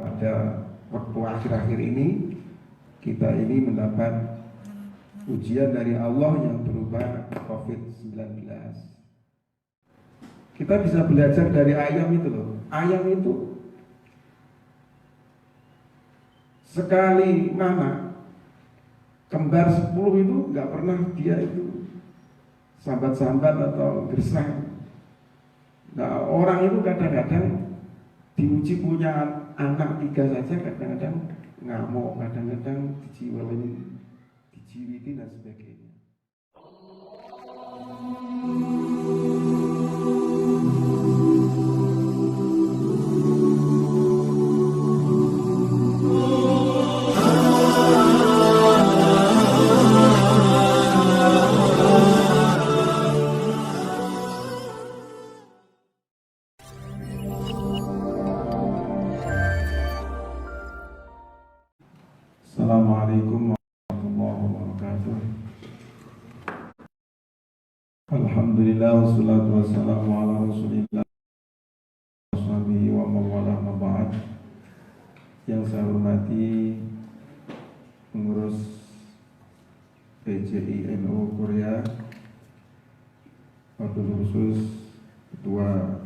pada waktu akhir-akhir ini kita ini mendapat ujian dari Allah yang berupa COVID-19. Kita bisa belajar dari ayam itu loh. Ayam itu sekali mana kembar 10 itu nggak pernah dia itu sambat-sambat atau gersang. Nah, orang itu kadang-kadang diuji punya anak 3 saja kadang-kadang ngamuk, kadang-kadang dijiwiti dan sebagainya. Assalamualaikum warahmatullahi wabarakatuh. Alhamdulillah wassalatu wassalamu ala rasulillah wa mawalah maba'ad. Yang saya hormati pengurus PCI NU Korea, wabil khusus Ketua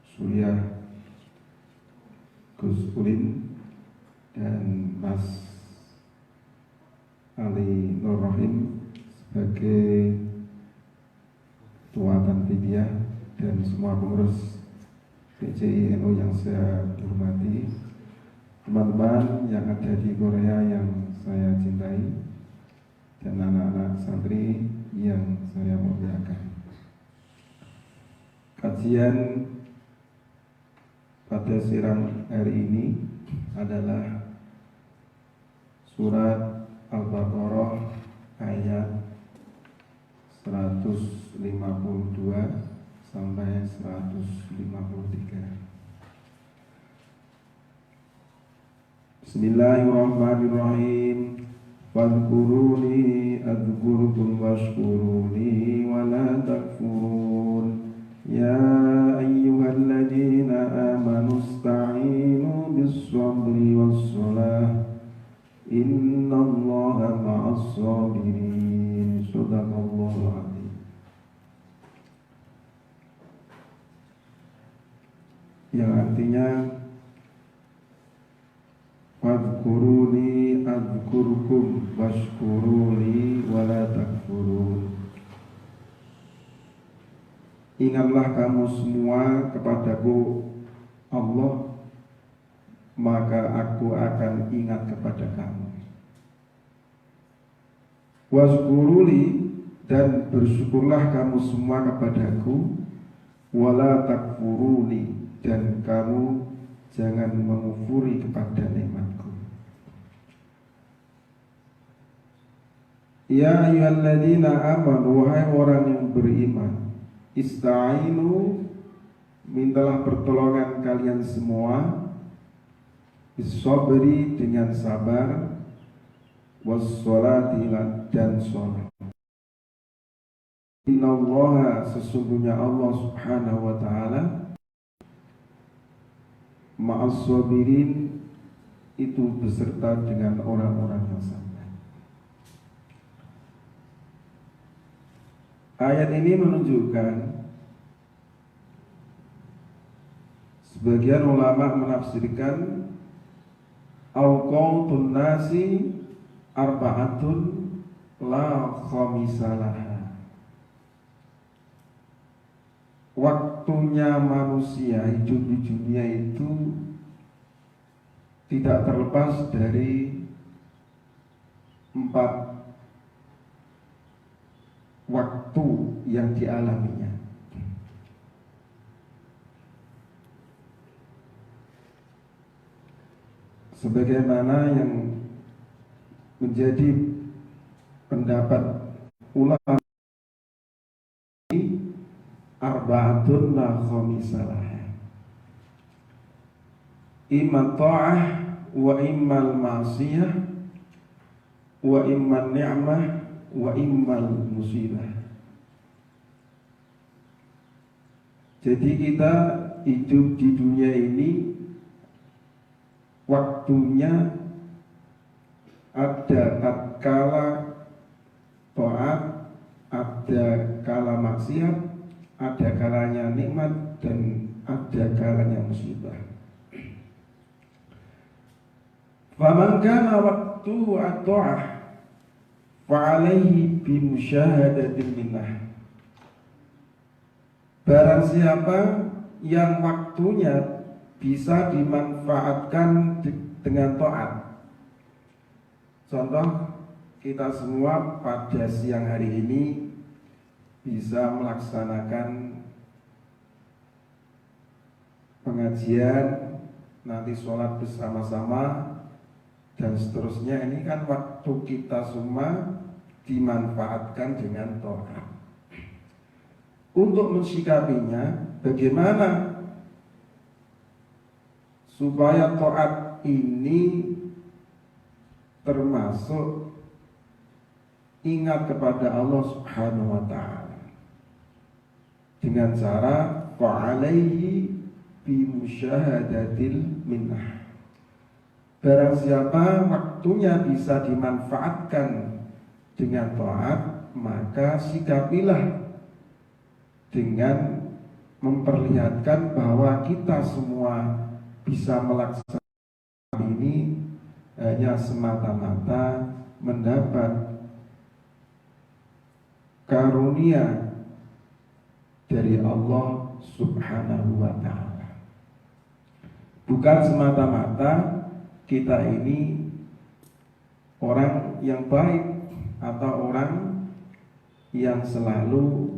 Suriah Gus Ulin dan Mas Ali Nur Rahim sebagai Ketua Tanfidiyah dan semua pengurus PCI NU yang saya hormati, teman-teman yang ada di Korea yang saya cintai, dan anak-anak santri yang saya muliakan. Kajian pada siang hari ini adalah surat Al-Baqarah ayat 152 sampai 153. Bismillahirrahmanirrahim. Wadhkuruni adzkurkum washkuruni wa la takfurun. Ya ayyuhalladzina amanu ista'inu bis-sabri was-salah. Innallaha ma'as sabirin. Shadaqallahul azim. Yang artinya wadhkuruni adzkurkum washkuruni wa la takfurun. Ingatlah kamu semua kepadaku Allah, maka aku akan ingat kepada kamu. Washkuruli, dan bersyukurlah kamu semua kepadaku. Wala takfuruni, dan kamu jangan mengufuri kepada nikmatku. Ya ayyuhalladzina amanu, wahai orang yang beriman, ista'inu, mintalah pertolongan kalian semua, bis-sabri, dengan sabar, was-sholati, dan sholat. Innallaha, sesungguhnya Allah subhanahu wa ta'ala, ma'as sabirin, itu beserta dengan orang-orang yang sabar. Ayat ini menunjukkan, sebagian ulama menafsirkan, awqatun nasi arba'atun la khamisalaha. Waktunya manusia hidup di dunia itu tidak terlepas dari 4 waktu yang dialaminya. Sebagaimana yang menjadi pendapat ulama, arba'atun la khamisalah, imma ta'ah wa immal ma'siyah wa imman ni'mah wa immal musibah. Jadi kita hidup di dunia ini waktunya ada tatkala taat, ada kala maksiat, ada kalanya nikmat, dan ada kalanya musibah. Faman kana waktuhu at-ta'ah fa'alaihi bimusyahadatil minnah. Barang siapa yang waktunya bisa dimanfaatkan dengan taat. Contoh, kita semua pada siang hari ini bisa melaksanakan pengajian, nanti sholat bersama-sama, dan seterusnya. Ini kan waktu kita semua dimanfaatkan dengan taat. Untuk mensikapinya, bagaimana supaya taat ini termasuk ingat kepada Allah Subhanahu wa ta'ala dengan cara fa'alaihi bimusyahadatil minnah. Barang siapa waktunya bisa dimanfaatkan dengan taat, maka sikapilah dengan memperlihatkan bahwa kita semua bisa melaksanakan ini hanya semata-mata mendapat karunia dari Allah Subhanahu wa ta'ala. Bukan semata-mata kita ini orang yang baik atau orang yang selalu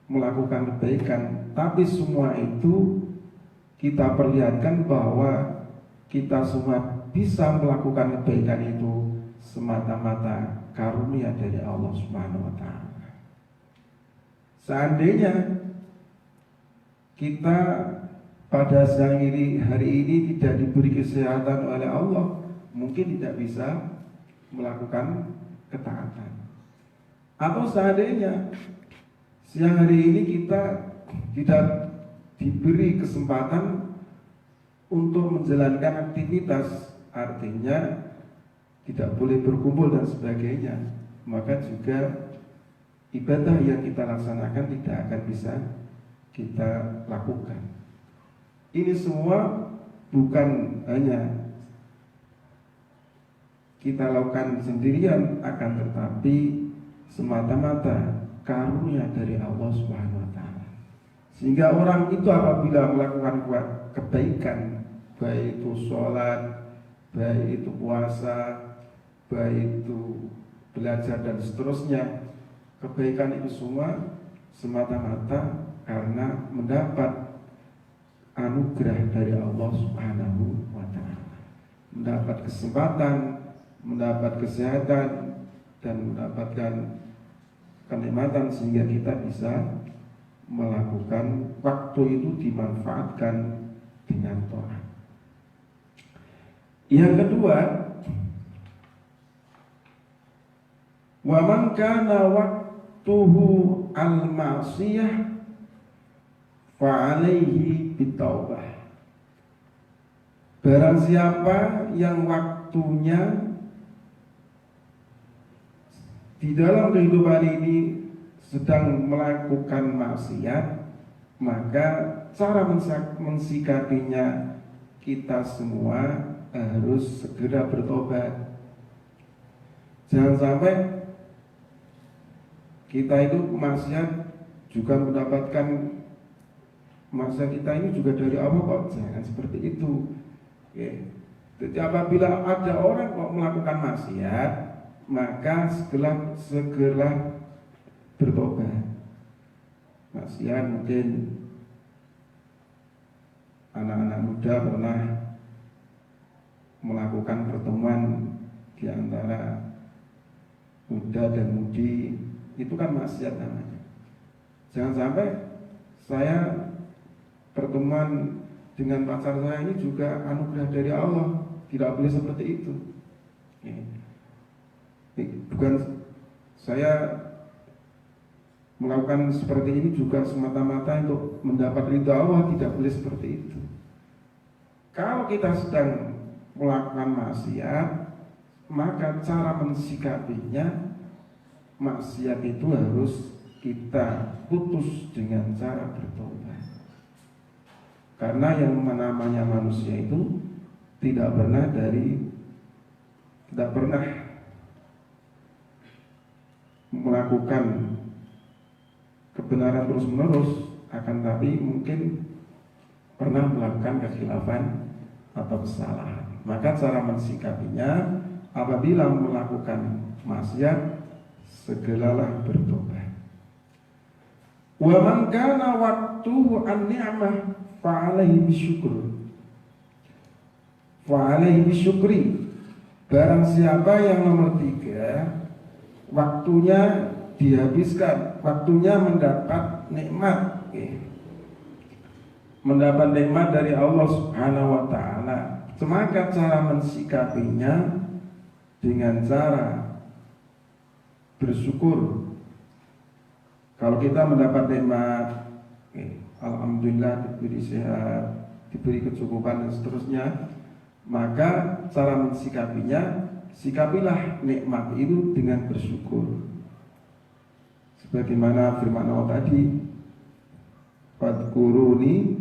melakukan kebaikan, tapi semua itu kita perlihatkan bahwa kita semua bisa melakukan kebaikan itu semata-mata karunia dari Allah Subhanahu wa ta'ala. Seandainya kita pada hari ini tidak diberi kesehatan oleh Allah, mungkin tidak bisa melakukan ketaatan. Atau seandainya siang hari ini kita tidak diberi kesempatan untuk menjalankan aktivitas, artinya tidak boleh berkumpul dan sebagainya, maka juga ibadah yang kita laksanakan tidak akan bisa kita lakukan. Ini semua bukan hanya kita lakukan sendirian, akan tetapi semata-mata karunia dari Allah Subhanahu wa ta'ala. Sehingga orang itu apabila melakukan kebaikan, baik itu sholat, baik itu puasa, baik itu belajar dan seterusnya, kebaikan itu semua semata-mata karena mendapat anugerah dari Allah Subhanahu wa ta'ala, mendapat kesempatan, mendapat kesehatan, dan mendapatkan kenikmatan sehingga kita bisa melakukan waktu itu dimanfaatkan dengan taat. Yang kedua, wa man kana waqtuhu al-ma'siyah fa alaihi bitaubah. Barang siapa yang waktunya di dalam kehidupan ini sedang melakukan maksiat, maka cara mensikapinya kita semua harus segera bertobat. Jangan sampai kita itu maksiat juga mendapatkan maksiat kita ini juga dari Allah kok. Jangan seperti itu. Jadi apabila ada orang kok melakukan maksiat, maka segera bertobat. Maksiat mungkin anak-anak muda pernah melakukan pertemuan di antara muda dan mudi, itu kan maksiat namanya. Jangan sampai saya pertemuan dengan pacar saya ini juga anugerah dari Allah, tidak boleh seperti itu. Bukan saya melakukan seperti ini juga semata-mata untuk mendapat ridha Allah, tidak boleh seperti itu. Kalau kita sedang melakukan maksiat, maka cara mensikapinya maksiat itu harus kita putus dengan cara bertobat. Karena yang namanya manusia itu tidak pernah melakukan kebenaran terus-menerus, akan tapi mungkin pernah melakukan kekhilafan atau kesalahan. Maka cara mensikapinya apabila melakukan maksiat, segeralah bertobat. Wa man kana waqtuhu an-ni'mah fa 'alaihi bisyukur. Fa 'alaihi bisyukri. Barang siapa yang nomor 3 waktunya dihabiskan, waktunya mendapat nikmat, mendapat nikmat dari Allah Subhanahu wa taala, maka cara mensikapinya dengan cara bersyukur. Kalau kita mendapat nikmat, alhamdulillah, diberi sehat, diberi kecukupan dan seterusnya, maka cara mensikapinya, sikapilah nikmat itu dengan bersyukur. Sebagaimana firman Allah tadi, fadkuruni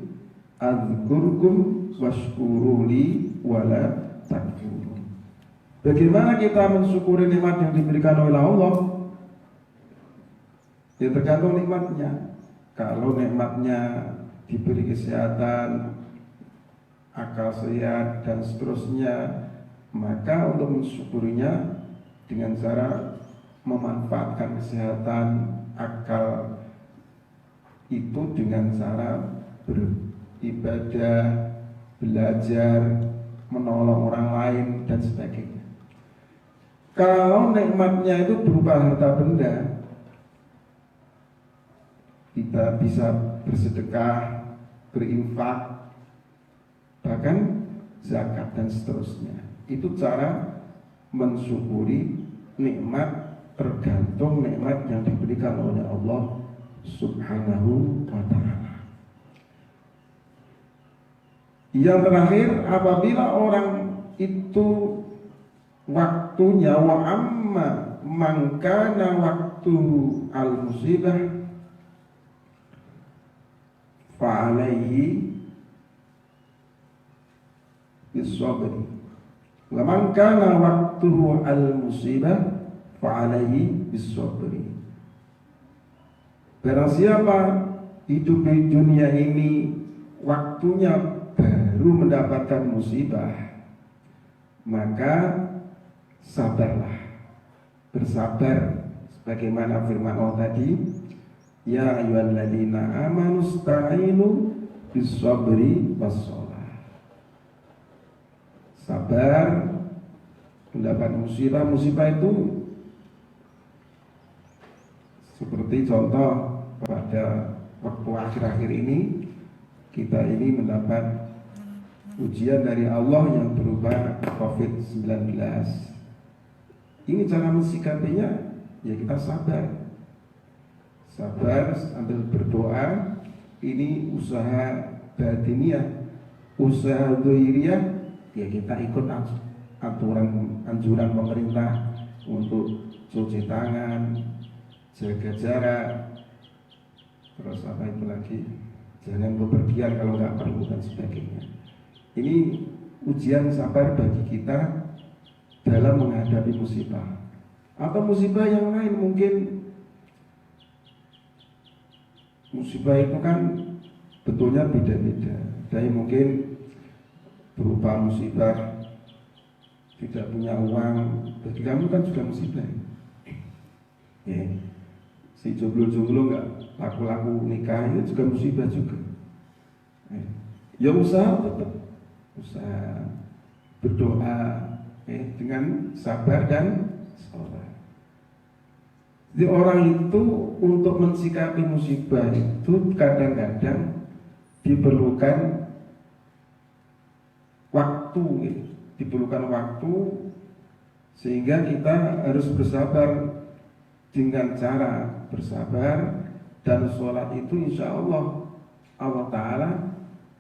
adzkurkum washkuruli wala takfurun. Bagaimana kita mensyukuri nikmat yang diberikan oleh Allah? Ya tergantung nikmatnya. Kalau nikmatnya diberi kesehatan, akal sehat dan seterusnya, maka untuk mensyukurinya dengan cara memanfaatkan kesehatan, akal itu dengan cara beribadah, belajar, menolong orang lain dan sebagainya. Kalau nikmatnya itu berupa harta benda, kita bisa bersedekah, berinfak, bahkan zakat dan seterusnya. Itu cara mensyukuri nikmat, tergantung nikmat yang diberikan oleh Allah Subhanahu wa ta'ala. Yang terakhir, apabila orang itu waktunya wa amma mangkana waktu al-musibah fa'alaihi bisabri. Laman kana waktuhu al-musibah fa'alaihi bisabri. Barang siapa hidup di dunia ini waktunya baru mendapatkan musibah, maka sabarlah, bersabar. Sebagaimana firman Allah tadi, ya ayyuhalladzina amanu sta'inu bis-sabri was-shalah. Sabar mendapat musibah itu seperti contoh pada waktu akhir-akhir ini, kita ini mendapat ujian dari Allah yang berupa COVID-19. Ini cara mensikapinya, ya kita sabar sambil berdoa. Ini usaha batiniah, usaha dohiriyah, ya kita ikut anjuran pemerintah untuk cuci tangan, jaga jarak, terus apa itu lagi, jangan bepergian kalau nggak perlu dan sebagainya. Ini ujian sabar bagi kita dalam menghadapi musibah atau musibah yang lain. Mungkin musibah itu kan betulnya beda-beda. Dari mungkin berupa musibah tidak punya uang, bagi kamu kan juga musibah. Ya. Si jomblo-jomblo nggak laku-laku nikah itu juga musibah juga. Ya usaha tetap usaha, berdoa dengan sabar dan sholat. Jadi orang itu untuk mensikapi musibah itu kadang-kadang diperlukan waktu, sehingga kita harus bersabar. Dengan cara bersabar dan sholat itu insya Allah Ta'ala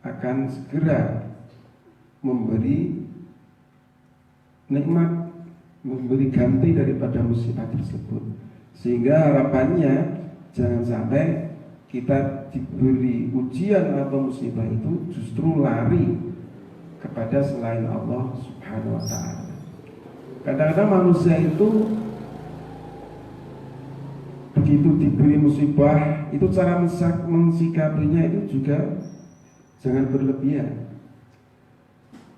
akan segera memberi nikmat, memberi ganti daripada musibah tersebut. Sehingga harapannya jangan sampai kita diberi ujian atau musibah itu justru lari kepada selain Allah Subhanahu wa ta'ala. Kadang-kadang manusia itu begitu diberi musibah, itu cara mensikapinya itu juga jangan berlebihan.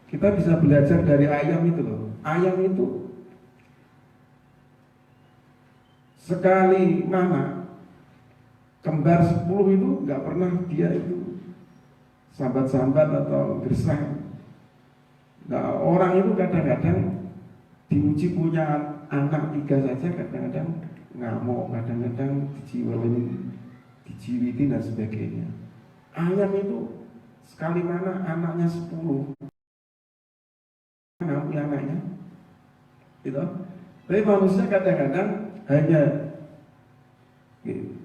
Kita bisa belajar dari ayam itu loh. Ayam itu sekali mana kembar 10 itu nggak pernah dia itu sambat-sambat atau gersang. Nah, orang itu kadang-kadang diuji punya anak 3 saja kadang-kadang ngamuk, kadang-kadang dijiwitin dan sebagainya. Ayam itu sekali mana anaknya 10 ngamuk anaknya gitu. Tapi manusia kadang-kadang hanya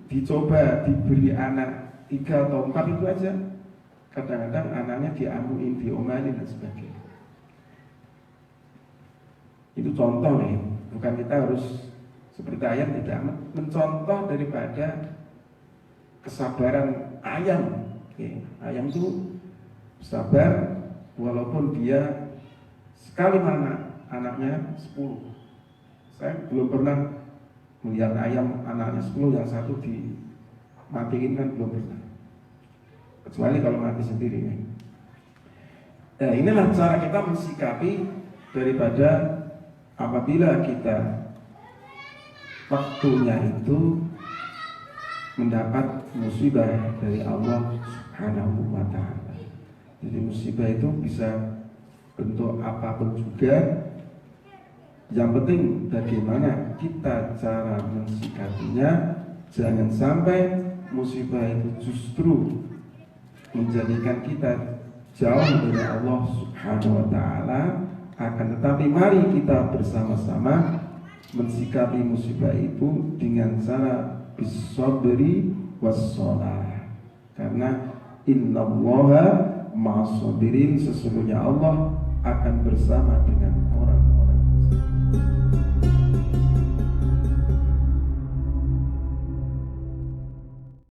dicoba diberi anak 3 atau 4 itu aja, kadang-kadang anaknya diamuin, diomelin dan sebagainya. Itu contoh nih, bukan kita harus seperti ayam, tidak, mencontoh daripada kesabaran ayam. Ayam itu sabar walaupun dia sekali mana anaknya 10. Saya belum pernah melihat ayam anaknya 10 yang satu dimatiin, kan belum pernah, kecuali kalau mati sendiri. Nah, inilah cara kita mensikapi daripada apabila kita waktunya itu mendapat musibah dari Allah Subhanahu wa ta'ala. Jadi musibah itu bisa bentuk apapun juga. Yang penting bagaimana kita cara mensikapinya. Jangan sampai musibah itu justru menjadikan kita jauh dari Allah Subhanahu wa ta'ala. Akan tetapi mari kita bersama-sama mensikapi musibah itu dengan cara bisabri wassalah. Karena innallaha ma'as sabirin, sesungguhnya Allah akan bersama dengan orang